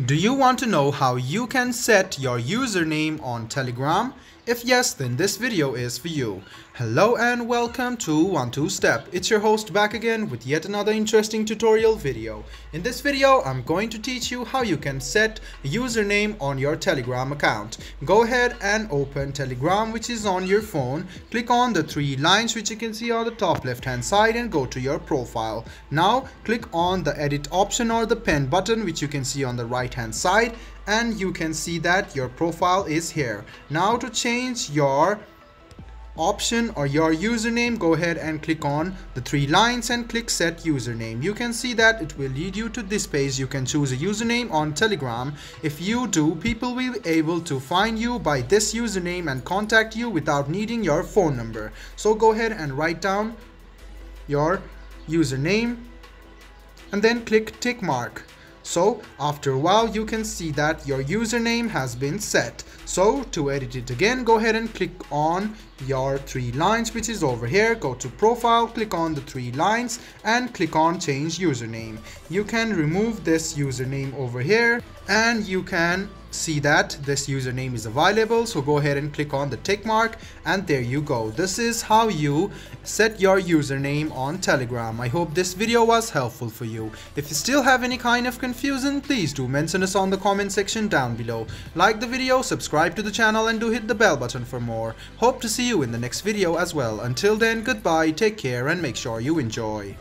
Do you want to know how you can set your username on Telegram? If yes, then this video is for you. Hello and welcome to 1-2-Step. It's your host back again with yet another interesting tutorial video. In this video, I'm going to teach you how you can set a username on your Telegram account. Go ahead and open Telegram, which is on your phone. Click on the three lines which you can see on the top left hand side and go to your profile. Now click on the edit option or the pen button which you can see on the right hand side, and you can see that your profile is here. Now to change your option or your username, go ahead and click on the three lines and click set username. You can see that it will lead you to this page. You can choose a username on Telegram. If you do, people will be able to find you by this username and contact you without needing your phone number. So go ahead and write down your username and then click tick mark. So after a while you can see that your username has been set. So to edit it again, go ahead and click on your three lines which is over here. Go to profile, click on the three lines and click on change username. You can remove this username over here and you can see that this username is available. So go ahead and click on the tick mark and there you go. This is how you set your username on Telegram. I hope this video was helpful for you. If you still have any kind of confusion, please do mention us on the comment section down below. Like the video, subscribe to the channel and do hit the bell button for more. Hope to see you in the next video as well. Until then, goodbye, take care and make sure you enjoy.